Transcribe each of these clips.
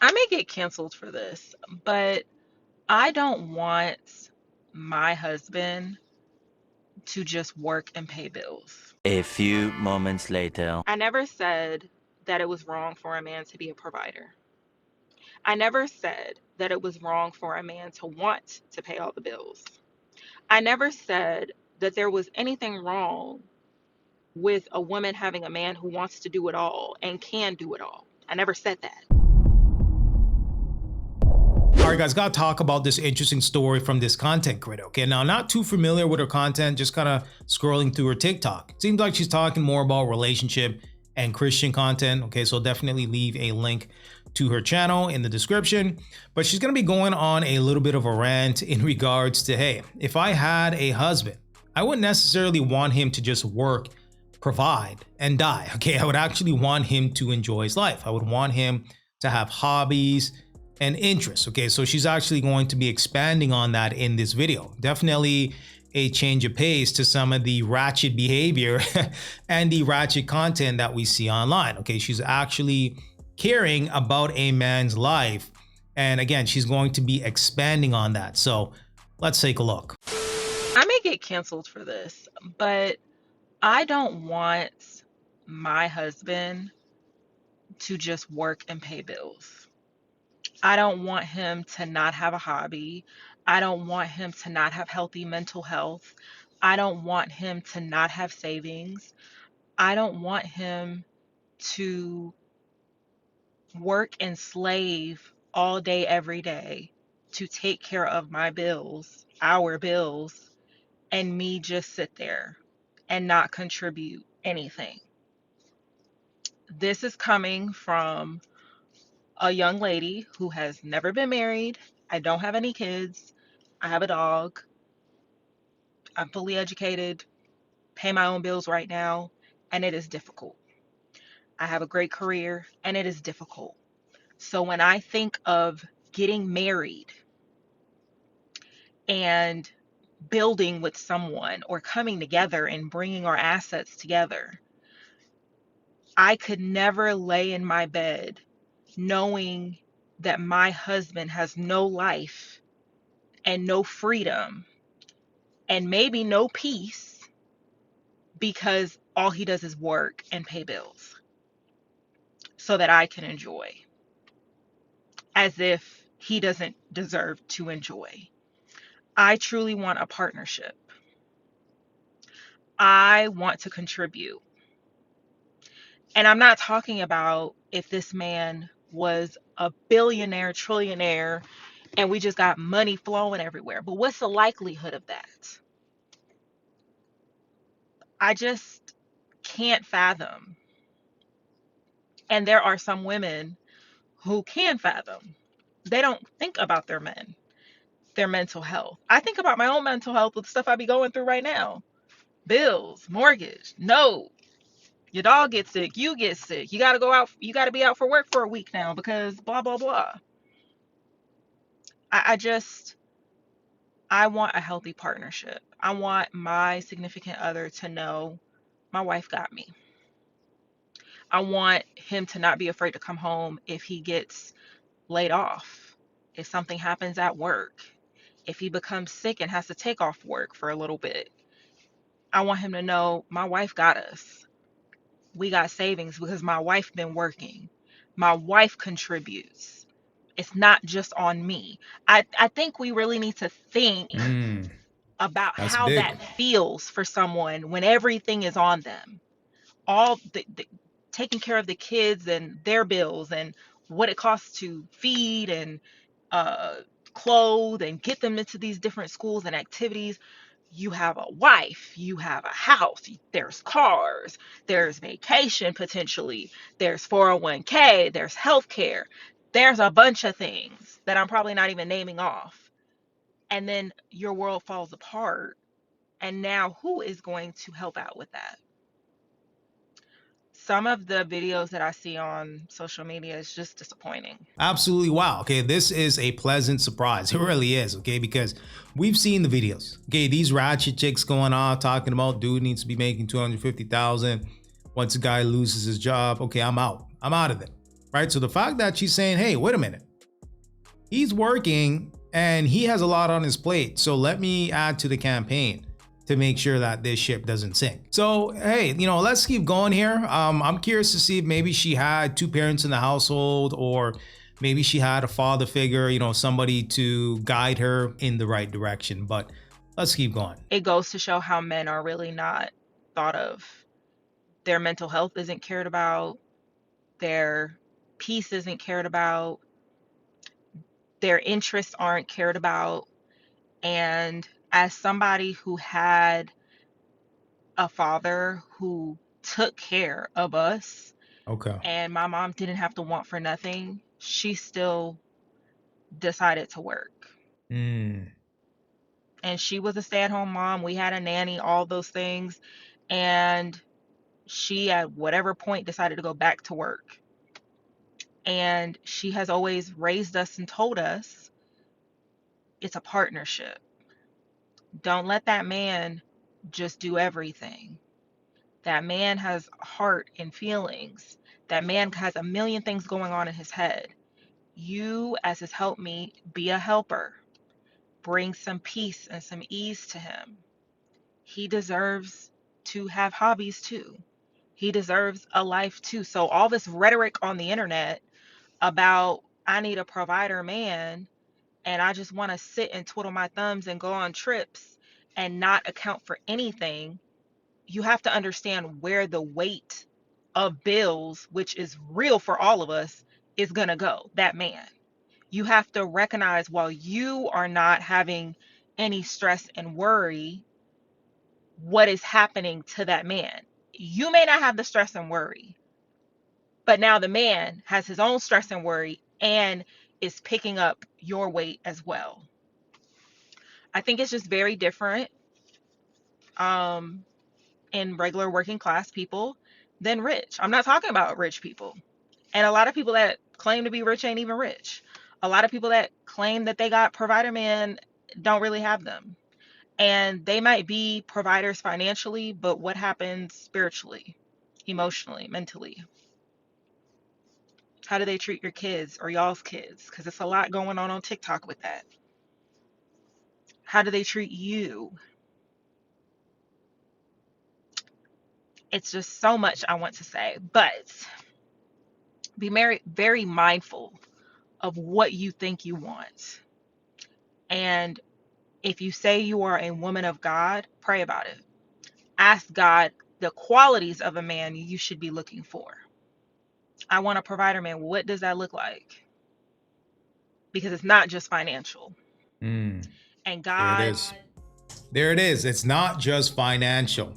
I may get canceled for this, but I don't want my husband to just work and pay bills. A few moments later. I never said that it was wrong for a man to be a provider. I never said that it was wrong for a man to want to pay all the bills. I never said that there was anything wrong with a woman having a man who wants to do it all and can do it all. I never said that. All right, guys, gotta talk about this interesting story from this content creator. Okay, now not too familiar with her content, just kind of scrolling through her TikTok. It seems like she's talking more about relationship and Christian content. Okay, so definitely leave a link to her channel in the description. But she's gonna be going on a little bit of a rant in regards to, hey, if I had a husband, I wouldn't necessarily want him to just work, provide, and die. Okay, I would actually want him to enjoy his life. I would want him to have hobbies and interests. Okay, so she's actually going to be expanding on that in this video. Definitely a change of pace to some of the ratchet behavior and the ratchet content that we see online. Okay, she's actually caring about a man's life. And again, she's going to be expanding on that. So let's take a look. I may get canceled for this, but I don't want my husband to just work and pay bills. I don't want him to not have a hobby. I don't want him to not have healthy mental health. I don't want him to not have savings. I don't want him to work and slave all day, every day to take care of my bills, our bills, and me just sit there and not contribute anything. This is coming from a young lady who has never been married. I don't have any kids. I have a dog. I'm fully educated, pay my own bills right now, and it is difficult. I have a great career, and it is difficult. So when I think of getting married and building with someone or coming together and bringing our assets together, I could never lay in my bed knowing that my husband has no life and no freedom and maybe no peace because all he does is work and pay bills so that I can enjoy, as if he doesn't deserve to enjoy. I truly want a partnership. I want to contribute. And I'm not talking about if this man was a billionaire, trillionaire, and we just got money flowing everywhere. But what's the likelihood of that? I just can't fathom. And there are some women who can fathom. They don't think about their men, their mental health. I think about my own mental health with stuff I be going through right now. Bills, mortgage, no. Your dog gets sick, you get sick. You got to go out, you got to be out for work for a week now because blah, blah, blah. I just, I want a healthy partnership. I want my significant other to know my wife got me. I want him to not be afraid to come home if he gets laid off, if something happens at work, if he becomes sick and has to take off work for a little bit. I want him to know my wife got us. We got savings because my wife been working. My wife contributes. It's not just on me. I think we really need to think about That's how big. that feels for someone when everything is on them. All the taking care of the kids and their bills and what it costs to feed and uh, clothe and get them into these different schools and activities. You have a wife, you have a house, there's cars, there's vacation potentially, there's 401k, there's healthcare, there's a bunch of things that I'm probably not even naming off. And then your world falls apart. And now who is going to help out with that? Some of the videos that I see on social media is just disappointing. Absolutely. Wow. Okay. This is a pleasant surprise. It really is. Okay. Because we've seen the videos. Okay. These ratchet chicks going off talking about dude needs to be making 250,000 once a guy loses his job. Okay. I'm out. I'm out of it. right? So the fact that she's saying, hey, wait a minute, he's working and he has a lot on his plate, so let me add to the campaign to make sure that this ship doesn't sink. So, hey, let's keep going here. I'm curious to see if maybe she had two parents in the household, or maybe she had a father figure, somebody to guide her in the right direction. But let's keep going. It goes to show how men are really not thought of. Their mental health isn't cared about. Their peace isn't cared about. Their interests aren't cared about. And as somebody who had a father who took care of us, Okay. and my mom didn't have to want for nothing, she still decided to work. Mm. And she was a stay-at-home mom. We had a nanny, all those things. And she, at whatever point, decided to go back to work. And she has always raised us and told us it's a partnership. Don't let that man just do everything. That man has heart and feelings. That man has a million things going on in his head. You, as his helpmeet, be a helper. Bring some peace and some ease to him. He deserves to have hobbies too. He deserves a life too. So all this rhetoric on the internet about I need a provider man and I just want to sit and twiddle my thumbs and go on trips and not account for anything, you have to understand where the weight of bills, which is real for all of us, is going to go. That man. You have to recognize while you are not having any stress and worry, what is happening to that man. You may not have the stress and worry, but now the man has his own stress and worry and is picking up your weight as well. I think it's just very different in regular working class people than rich. I'm not talking about rich people. And a lot of people that claim to be rich ain't even rich. A lot of people that claim that they got provider man don't really have them. And they might be providers financially, but what happens spiritually, emotionally, mentally? How do they treat your kids or y'all's kids? Because it's a lot going on TikTok with that. How do they treat you? It's just so much I want to say, but be very, very mindful of what you think you want. And if you say you are a woman of God, pray about it. Ask God the qualities of a man you should be looking for. I want a provider man. What does that look like? Because it's not just financial. Mm. And There it God, is. There it is. It's not just financial.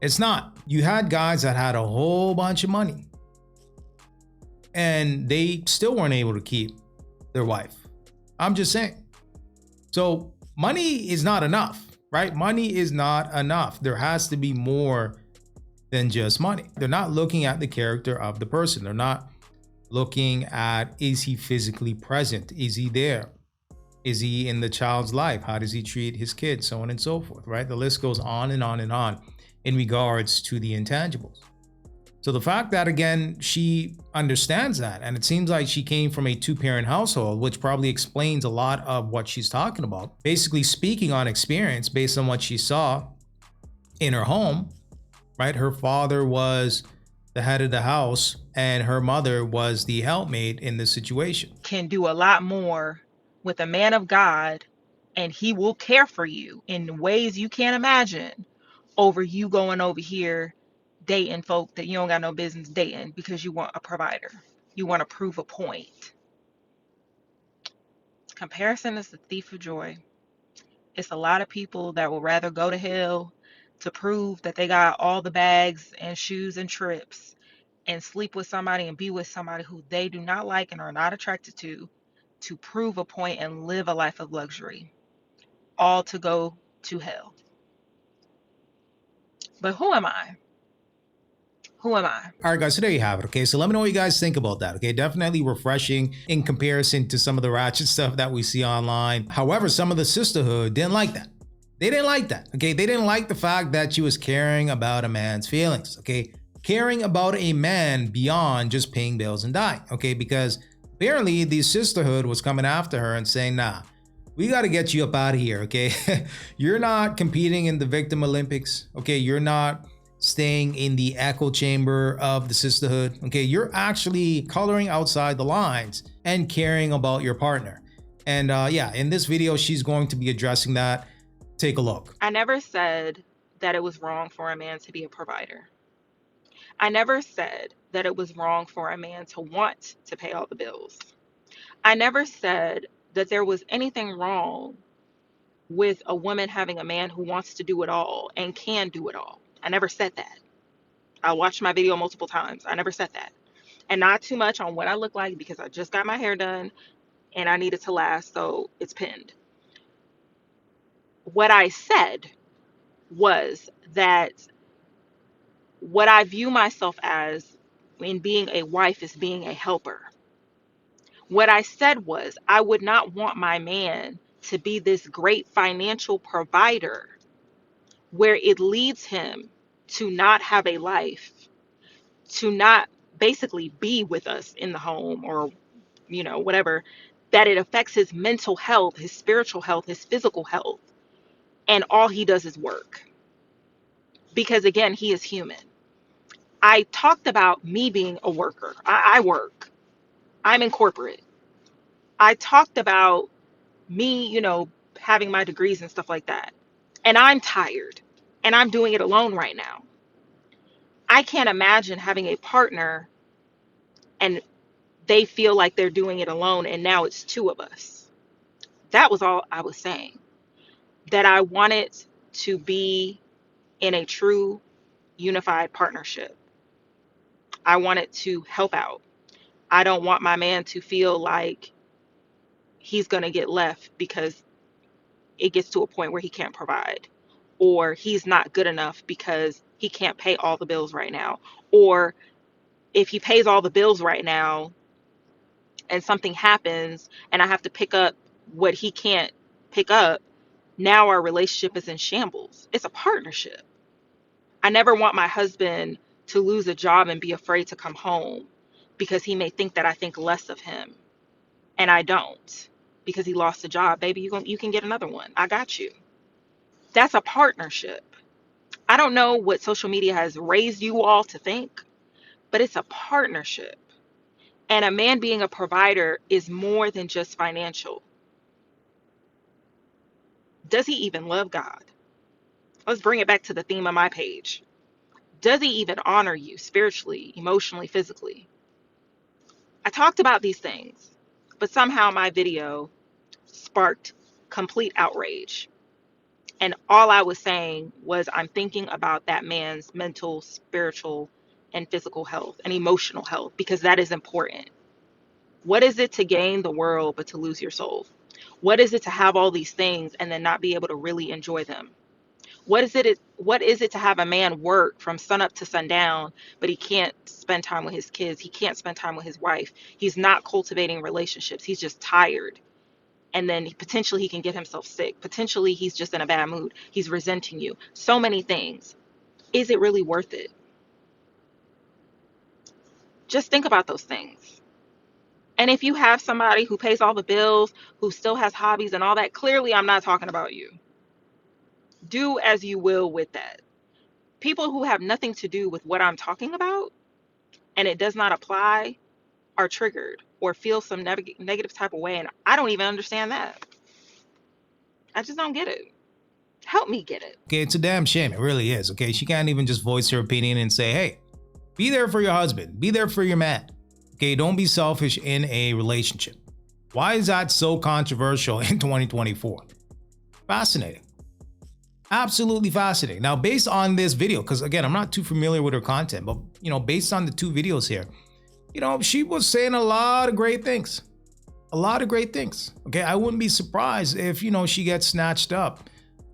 It's not. You had guys that had a whole bunch of money and they still weren't able to keep their wife. I'm just saying. So money is not enough, right? Money is not enough. There has to be more than just money. They're not looking at the character of the person. They're not looking at, is he physically present? Is he there? Is he in the child's life? How does he treat his kids? So on and so forth, right? The list goes on and on and on in regards to the intangibles. So the fact that, again, she understands that, and it seems like she came from a two-parent household, which probably explains a lot of what she's talking about. Basically speaking on experience based on what she saw in her home, right? Her father was the head of the house and her mother was the helpmate in this situation. can do a lot more with a man of God, and he will care for you in ways you can't imagine over you going over here dating folk that you don't got no business dating because you want a provider. You want to prove a point. Comparison is the thief of joy. It's a lot of people that will rather go to hell to prove that they got all the bags and shoes and trips and sleep with somebody and be with somebody who they do not like and are not attracted to prove a point and live a life of luxury, all to go to hell. But who am I? Who am I? All right, guys, so there you have it. Okay, so let me know what you guys think about that. Okay, definitely refreshing in comparison to some of the ratchet stuff that we see online. However, some of the sisterhood didn't like that. They didn't like that. Okay, they didn't like the fact that she was caring about a man's feelings. Okay, caring about a man beyond just paying bills and dying, okay? Because apparently the sisterhood was coming after her and saying, nah, we got to get you up out of here, okay? You're not competing in the Victim Olympics, okay? You're not staying in the echo chamber of the sisterhood, okay? You're actually coloring outside the lines and caring about your partner. And yeah, in this video, she's going to be addressing that. Take a look. I never said that it was wrong for a man to be a provider. I never said that it was wrong for a man to want to pay all the bills. I never said that there was anything wrong with a woman having a man who wants to do it all and can do it all. I never said that. I watched my video multiple times. I never said that. And not too much on what I look like because I just got my hair done and I need it to last, so it's pinned. What I said was that what I view myself as in being a wife is being a helper. What I said was I would not want my man to be this great financial provider where it leads him to not have a life, to not basically be with us in the home or, whatever, that it affects his mental health, his spiritual health, his physical health, and all he does is work. Because again, he is human. I talked about me being a worker. I work. I'm in corporate. I talked about me, having my degrees and stuff like that. And I'm tired. And I'm doing it alone right now. I can't imagine having a partner and they feel like they're doing it alone and now it's two of us. That was all I was saying. That I wanted to be in a true unified partnership. I wanted to help out. I don't want my man to feel like he's going to get left because it gets to a point where he can't provide, or he's not good enough because he can't pay all the bills right now, or if he pays all the bills right now and something happens and I have to pick up what he can't pick up, now our relationship is in shambles. It's a partnership. I never want my husband to lose a job and be afraid to come home because he may think that I think less of him, and I don't, because he lost a job. Baby, you can get another one. I got you. That's a partnership. I don't know what social media has raised you all to think, but it's a partnership. And a man being a provider is more than just financial. Does he even love God? Let's bring it back to the theme of my page. Does he even honor you spiritually, emotionally, physically? I talked about these things, but somehow my video sparked complete outrage. And all I was saying was I'm thinking about that man's mental, spiritual, and physical health and emotional health, because that is important. What is it to gain the world but to lose your soul? What is it to have all these things and then not be able to really enjoy them? What is it to have a man work from sunup to sundown, but he can't spend time with his kids? He can't spend time with his wife. He's not cultivating relationships. He's just tired. And then potentially he can get himself sick. Potentially he's just in a bad mood. He's resenting you. So many things. Is it really worth it? Just think about those things. And if you have somebody who pays all the bills, who still has hobbies and all that, clearly I'm not talking about you. Do as you will with that. People who have nothing to do with what I'm talking about and it does not apply are triggered or feel some negative type of way. And I don't even understand that. I just don't get it. Help me get it. Okay, it's a damn shame. It really is. Okay, she can't even just voice her opinion and say, hey, be there for your husband. Be there for your man. Okay, don't be selfish in a relationship. Why is that so controversial in 2024? Fascinating. Absolutely fascinating. Now, based on this video, because again, I'm not too familiar with her content, but based on the two videos here, she was saying a lot of great things. A lot of great things. Okay, I wouldn't be surprised if, she gets snatched up,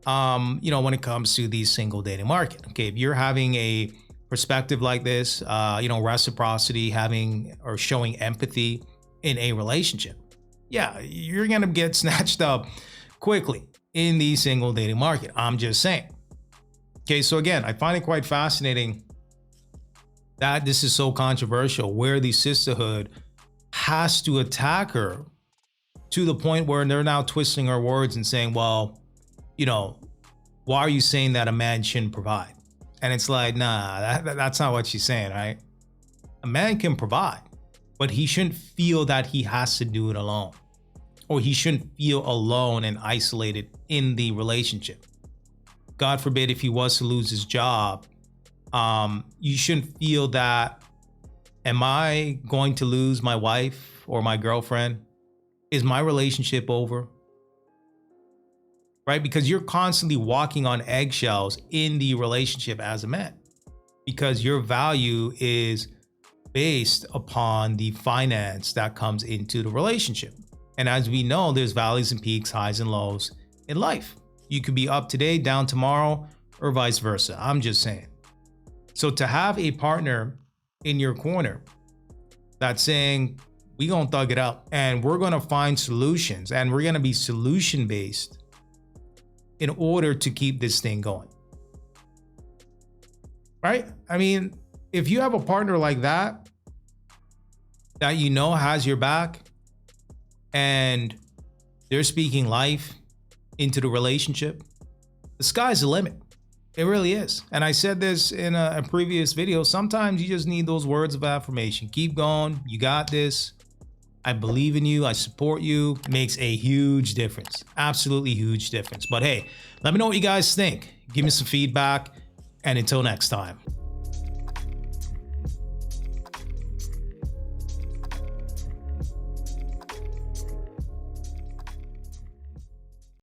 when it comes to the single dating market. Okay, if you're having a perspective like this, reciprocity, having or showing empathy in a relationship, yeah, you're gonna get snatched up quickly in the single dating market. I'm just saying. Okay, so again, I find it quite fascinating that this is so controversial, where the sisterhood has to attack her to the point where they're now twisting her words and saying, well, you know, why are you saying that a man shouldn't provide? And it's like, nah, that's not what she's saying, right? A man can provide, but he shouldn't feel that he has to do it alone, or he shouldn't feel alone and isolated in the relationship. God forbid, if he was to lose his job, you shouldn't feel that, am I going to lose my wife or my girlfriend? Is my relationship over? Right? Because you're constantly walking on eggshells in the relationship as a man, because your value is based upon the finance that comes into the relationship. And as we know, there's valleys and peaks, highs and lows in life. You could be up today, down tomorrow, or vice versa. I'm just saying. So to have a partner in your corner that's saying, we gonna thug it out and we're gonna find solutions and we're gonna be solution based in order to keep this thing going. Right? I mean, if you have a partner like that, that you know has your back and they're speaking life into the relationship, the sky's the limit. It really is. And I said this in a previous video. Sometimes you just need those words of affirmation. Keep going. You got this. I believe in you. I support you. It makes a huge difference. Absolutely huge difference. But hey, let me know what you guys think. Give me some feedback. And until next time.